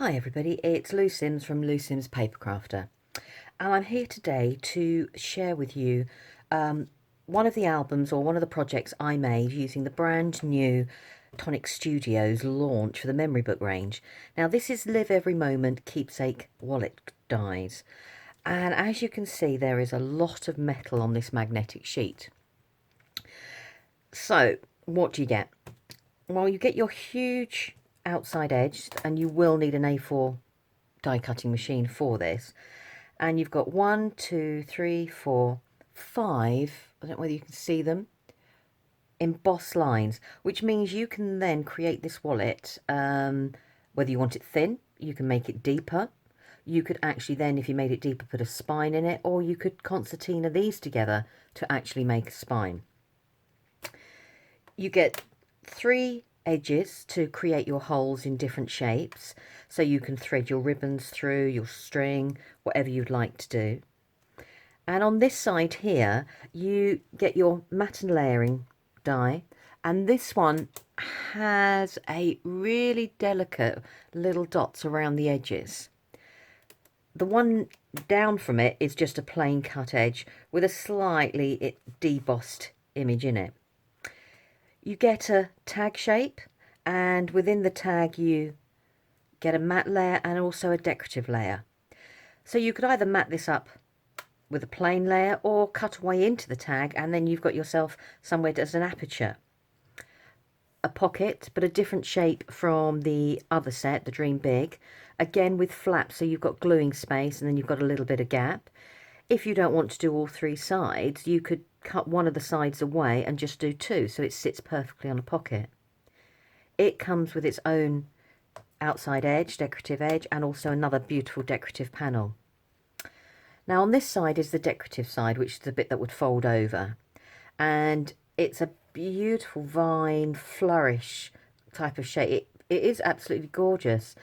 Hi everybody, it's Lou Sims from Lou Sims Papercrafter, and I'm here today to share with you one of the albums or one of the projects I made using the brand new Tonic Studios launch for the memory book range. Now this is Live Every Moment Keepsake Wallet dies, and as you can see there is a lot of metal on this magnetic sheet. So what do you get? Well, you get your huge outside edge, and you will need an A4 die cutting machine for this. And you've got 1, 2, 3, 4, 5, I don't know whether you can see them, embossed lines, which means you can then create this wallet, whether you want it thin, you can make it deeper. You could actually then, if you made it deeper, put a spine in it, or you could concertina these together to actually make a spine. You get 3 edges to create your holes in different shapes, so you can thread your ribbons through, your string, whatever you'd like to do. And on this side here you get your matte and layering die, and this one has a really delicate little dots around the edges. The one down from it is just a plain cut edge with a slightly debossed image in it. You get a tag shape, and within the tag you get a matte layer and also a decorative layer. So you could either matte this up with a plain layer or cut away into the tag, and then you've got yourself somewhere as an aperture. A pocket, but a different shape from the other set, the Dream Big, again with flaps, so you've got gluing space and then you've got a little bit of gap. If you don't want to do all 3 sides, you could cut one of the sides away and just do 2, so it sits perfectly on a pocket. It comes with its own outside edge, decorative edge, and also another beautiful decorative panel. Now on this side is the decorative side, which is the bit that would fold over, and it's a beautiful vine flourish type of shape. It is absolutely gorgeous.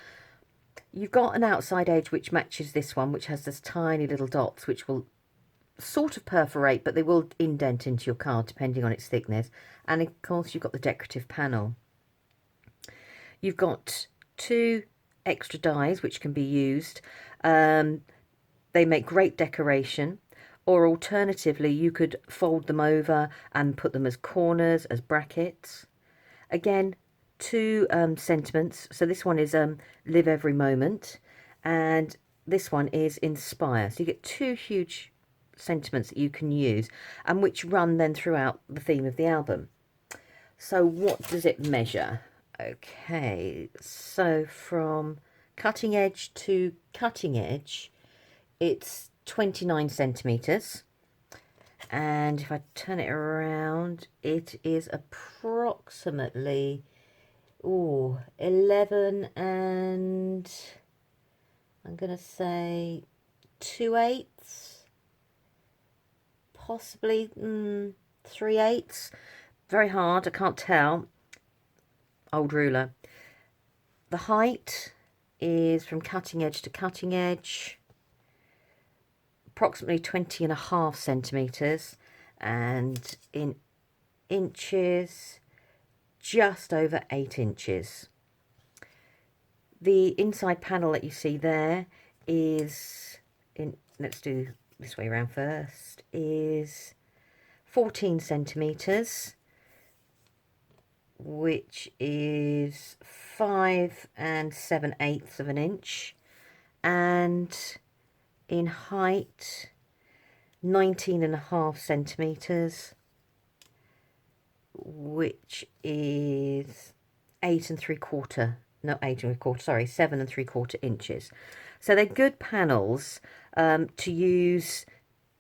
You've got an outside edge which matches this one, which has this tiny little dots which will sort of perforate, but they will indent into your card depending on its thickness. And of course you've got the decorative panel. You've got 2 extra dies which can be used. They make great decoration, or alternatively you could fold them over and put them as corners, as brackets. Again, 2 sentiments. So this one is Live Every Moment, and this one is Inspire. So you get 2 huge sentiments that you can use, and which run then throughout the theme of the album. So what does it measure? Okay, so from cutting edge to cutting edge, it's 29 centimeters, and if I turn it around, it is approximately 11 and I'm gonna say 2/8, possibly 3/8. Very hard, I can't tell. Old ruler. The height is from cutting edge to cutting edge, approximately 20.5 centimeters, and in inches, just over 8 inches. The inside panel that you see there is let's do this way around first, is 14 centimeters, which is 5 7/8 of an inch, and in height 19.5 centimeters, which is 7 3/4 inches. So they're good panels to use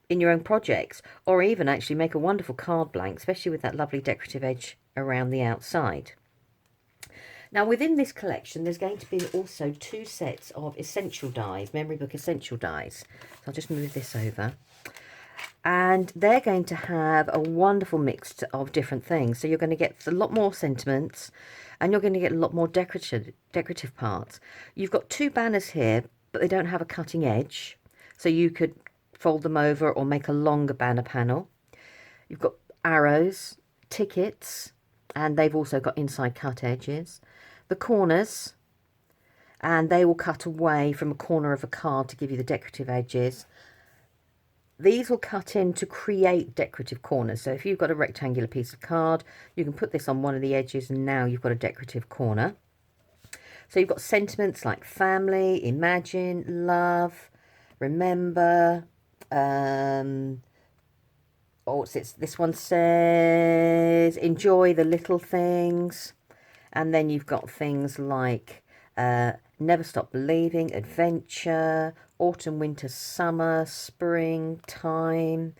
in your own projects, or even actually make a wonderful card blank, especially with that lovely decorative edge around the outside. Now within this collection there's going to be also 2 sets of essential dies, memory book essential dies. So I'll just move this over, and they're going to have a wonderful mix of different things. So you're going to get a lot more sentiments, and you're going to get a lot more decorative parts. You've got 2 banners here, but they don't have a cutting edge, so you could fold them over or make a longer banner panel. You've got arrows, tickets, and they've also got inside cut edges. The corners, and they will cut away from a corner of a card to give you the decorative edges. These will cut in to create decorative corners. So if you've got a rectangular piece of card, you can put this on one of the edges and now you've got a decorative corner. So you've got sentiments like family, imagine, love, remember. This one says enjoy the little things. And then you've got things like never stop believing, adventure, autumn, winter, summer, spring, time,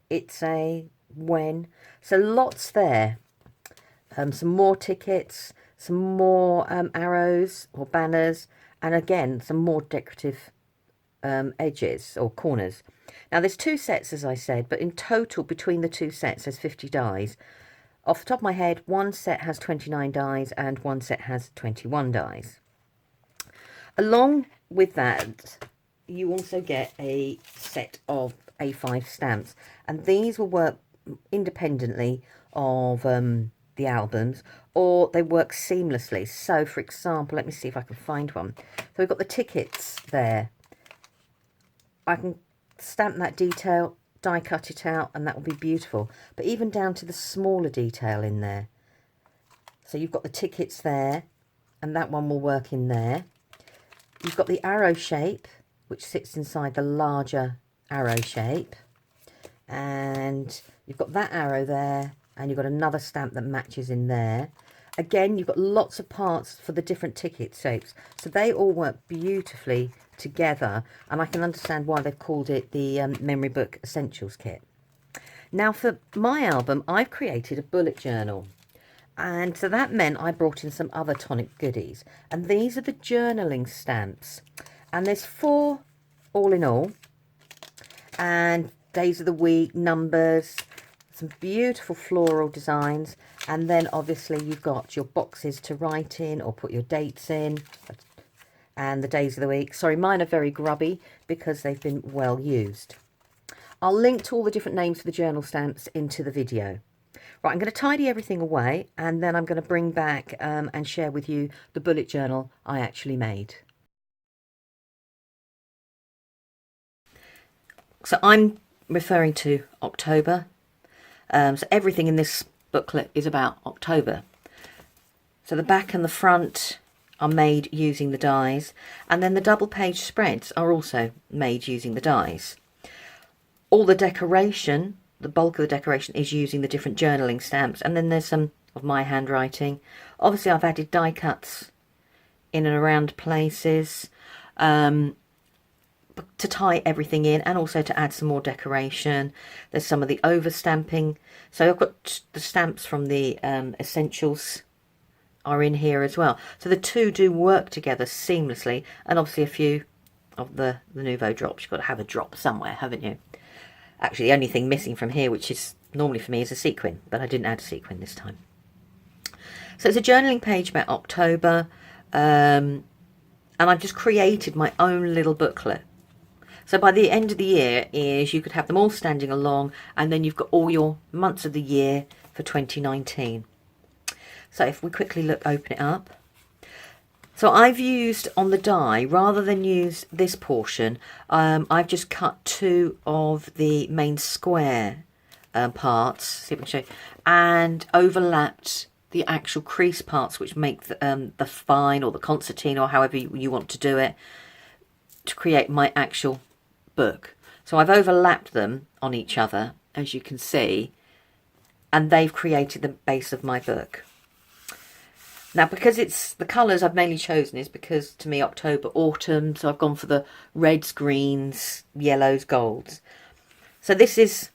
it's a, when. So lots there. Some more tickets, some more arrows or banners, and again some more decorative edges or corners. Now there's 2 sets, as I said, but in total between the 2 sets there's 50 dies. Off the top of my head, one set has 29 dies and one set has 21 dies. Along with that, you also get a set of A5 stamps, and these will work independently of the albums, or they work seamlessly. So for example, let me see if I can find one. So we've got the tickets there. I can stamp that detail, die cut it out, and that will be beautiful. But even down to the smaller detail in there. So you've got the tickets there, and that one will work in there. You've got the arrow shape, which sits inside the larger arrow shape. And you've got that arrow there, and you've got another stamp that matches in there. Again, you've got lots of parts for the different ticket shapes. So they all work beautifully together, and I can understand why they've called it the Memory Book Essentials Kit. Now for my album, I've created a bullet journal. And so that meant I brought in some other Tonic goodies. And these are the journaling stamps. And there's 4 all in all. And days of the week, numbers, some beautiful floral designs. And then obviously you've got your boxes to write in or put your dates in. And the days of the week. Sorry, mine are very grubby because they've been well used. I'll link to all the different names for the journal stamps into the video. Right, I'm going to tidy everything away, and then I'm going to bring back and share with you the bullet journal I actually made. So I'm referring to October. So everything in this booklet is about October. So the back and the front are made using the dies, and then the double page spreads are also made using the dies. All the decoration, the bulk of the decoration, is using the different journaling stamps, and then there's some of my handwriting. Obviously I've added die cuts in and around places to tie everything in, and also to add some more decoration. There's some of the overstamping. So I've got the stamps from the Essentials are in here as well. So the two do work together seamlessly, and obviously a few of the Nuvo drops. You've got to have a drop somewhere, haven't you? Actually, the only thing missing from here, which is normally for me, is a sequin, but I didn't add a sequin this time. So it's a journaling page about October, and I've just created my own little booklet. So by the end of the year is you could have them all standing along, and then you've got all your months of the year for 2019. So if we quickly open it up. So I've used on the die, rather than use this portion, I've just cut 2 of the main square parts, see if I can show you, and overlapped the actual crease parts, which make the fine or the concertina, or however you want to do it, to create my actual book. So I've overlapped them on each other, as you can see, and they've created the base of my book. Now, because it's the colours I've mainly chosen is because, to me, October, autumn, so I've gone for the reds, greens, yellows, golds. So this is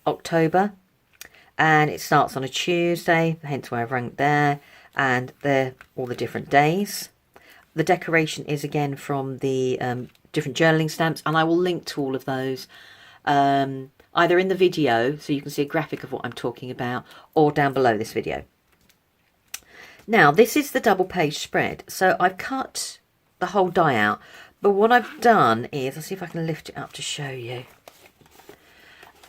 October, and it starts on a Tuesday, hence why I've ranked there, and they're all the different days. The decoration is again from the different journaling stamps, and I will link to all of those either in the video, so you can see a graphic of what I'm talking about, or down below this video. Now, this is the double page spread. So I've cut the whole die out, but what I've done is, I'll see if I can lift it up to show you.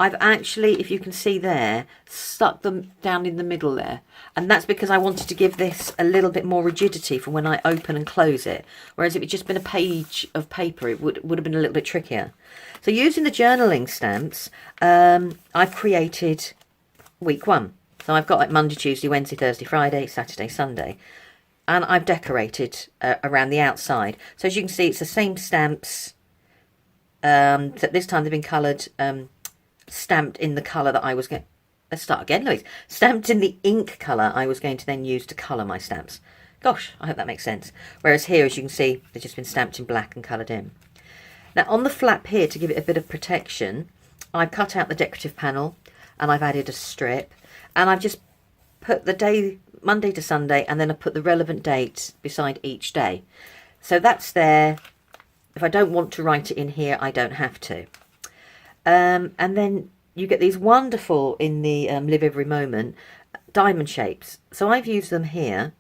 I've actually, if you can see there, stuck them down in the middle there. And that's because I wanted to give this a little bit more rigidity for when I open and close it. Whereas if it just been a page of paper, it would have been a little bit trickier. So using the journaling stamps, I've created week 1. So I've got like Monday, Tuesday, Wednesday, Thursday, Friday, Saturday, Sunday. And I've decorated around the outside. So as you can see, it's the same stamps. So this time they've been coloured, stamped in the colour that I was going... Let's start again, Louise. Stamped in the ink colour I was going to then use to colour my stamps. Gosh, I hope that makes sense. Whereas here, as you can see, they've just been stamped in black and coloured in. Now, on the flap here, to give it a bit of protection, I've cut out the decorative panel and I've added a strip. And I've just put the day, Monday to Sunday, and then I put the relevant dates beside each day. So that's there. If I don't want to write it in here, I don't have to. And then you get these wonderful, in the Live Every Moment, diamond shapes. So I've used them here.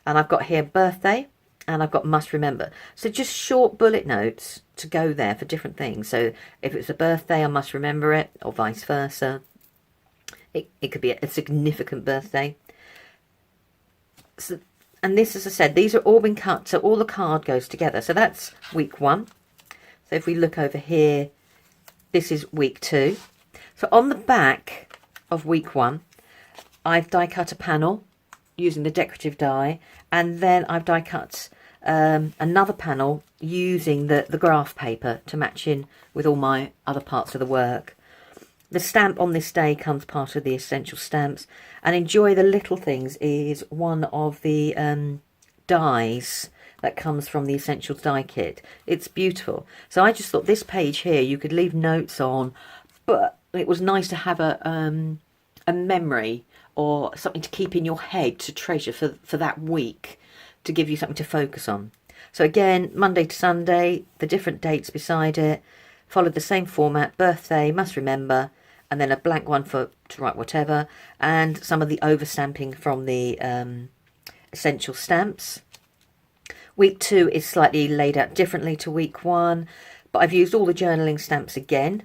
And I've got here birthday, and I've got must remember. So just short bullet notes to go there for different things. So if it's a birthday, I must remember it, or vice versa. It could be a significant birthday. So, and this, as I said, these are all been cut, so all the card goes together. So that's week 1. So if we look over here, this is week 2. So on the back of week 1, I've die cut a panel using the decorative die, and then I've die cut another panel using the graph paper to match in with all my other parts of the work. The stamp on this day comes part of the essential stamps, and Enjoy the Little Things is one of the dies that comes from the Essentials die kit. It's beautiful. So I just thought this page here you could leave notes on, but it was nice to have a memory or something to keep in your head to treasure for that week, to give you something to focus on. So again, Monday to Sunday, the different dates beside it, followed the same format, birthday, must remember, and then a blank one to write whatever, and some of the overstamping from the essential stamps. Week 2 is slightly laid out differently to week 1, but I've used all the journaling stamps again,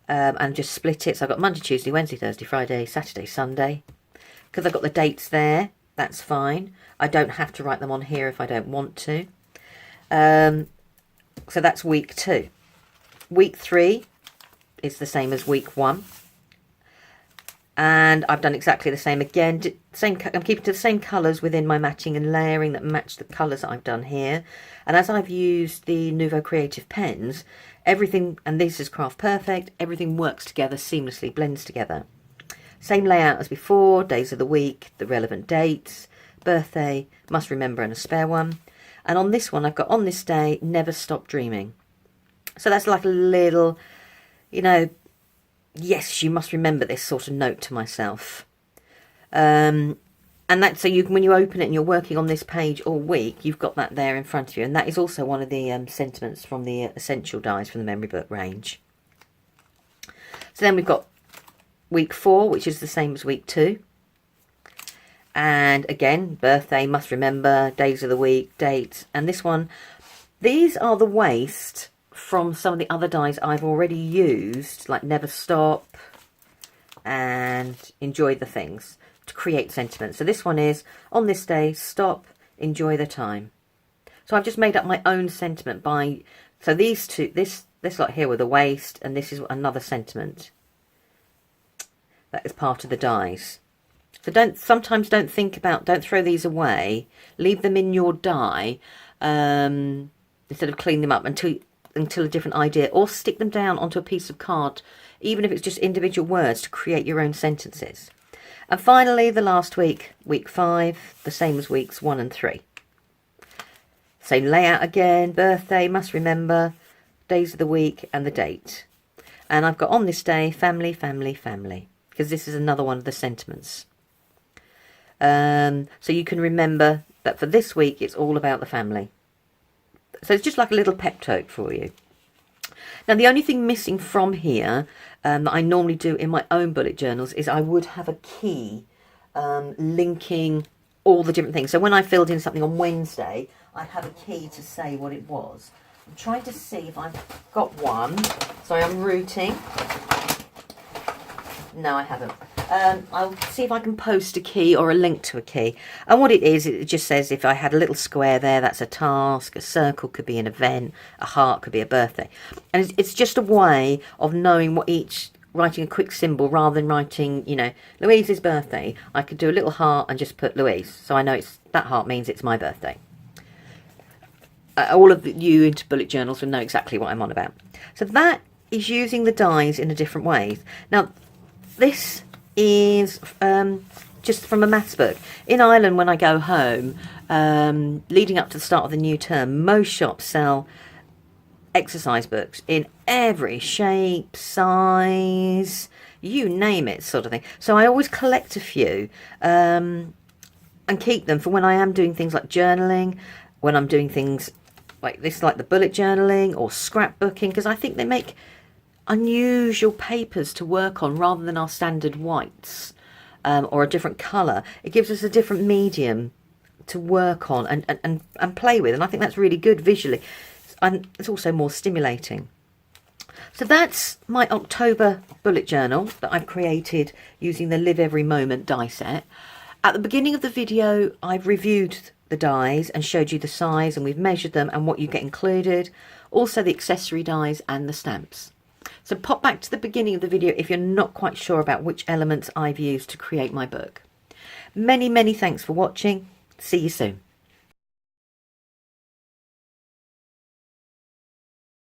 and just split it. So I've got Monday, Tuesday, Wednesday, Thursday, Friday, Saturday, Sunday. Because I've got the dates there, that's fine. I don't have to write them on here if I don't want to. So that's week 2. Week 3 is the same as week 1. And I've done exactly the same again. I'm keeping to the same colours within my matching and layering that match the colours that I've done here. And as I've used the Nuvo Creative Pens, everything, and this is Craft Perfect, everything works together seamlessly, blends together. Same layout as before, days of the week, the relevant dates, birthday, must remember, and a spare one. And on this one, I've got on this day, never stop dreaming. So that's like a little, you know, yes, you must remember this sort of note to myself. And that's so when you open it and you're working on this page all week, you've got that there in front of you. And that is also one of the sentiments from the essential dies from the memory book range. So then we've got week 4, which is the same as week 2. And again, birthday, must remember, days of the week, dates. And this one, these are the waste from some of the other dies I've already used, like Never Stop and Enjoy the Things, to create sentiments. So this one is, on this day, stop, enjoy the time. So I've just made up my own sentiment by, so these two, this lot here were the waste, and this is another sentiment that is part of the dies. So sometimes don't throw these away. Leave them in your die instead of clean them up until a different idea, or stick them down onto a piece of card, even if it's just individual words, to create your own sentences. And finally, the last week, week 5, the same as weeks 1 and 3. Same layout again, birthday, must remember, days of the week, and the date. And I've got on this day, family, family, family, because this is another one of the sentiments. So you can remember that for this week, it's all about the family. So it's just like a little pep talk for you. Now, the only thing missing from here that I normally do in my own bullet journals is I would have a key linking all the different things. So when I filled in something on Wednesday, I'd have a key to say what it was. I'm trying to see if I've got one. Sorry, I'm rooting. No, I haven't. I'll see if I can post a key or a link to a key. And what it is, it just says if I had a little square there, that's a task. A circle could be an event. A heart could be a birthday. And it's just a way of knowing what each, writing a quick symbol rather than writing, you know, Louise's birthday. I could do a little heart and just put Louise. So I know that heart means it's my birthday. All of you into bullet journals will know exactly what I'm on about. So that is using the dies in a different way. Now, this is just from a maths book. In Ireland, when I go home, leading up to the start of the new term, most shops sell exercise books in every shape, size, you name it, sort of thing. So I always collect a few and keep them for when I am doing things like journaling, when I'm doing things like this, like the bullet journaling or scrapbooking, because I think they make unusual papers to work on rather than our standard whites or a different colour. It gives us a different medium to work on and play with, and I think that's really good visually, and it's also more stimulating. So that's my October bullet journal that I've created using the Live Every Moment die set. At the beginning of the video, I've reviewed the dies and showed you the size, and we've measured them and what you get included, also the accessory dies and the stamps. So pop back to the beginning of the video if you're not quite sure about which elements I've used to create my book. Many, many thanks for watching. See you soon.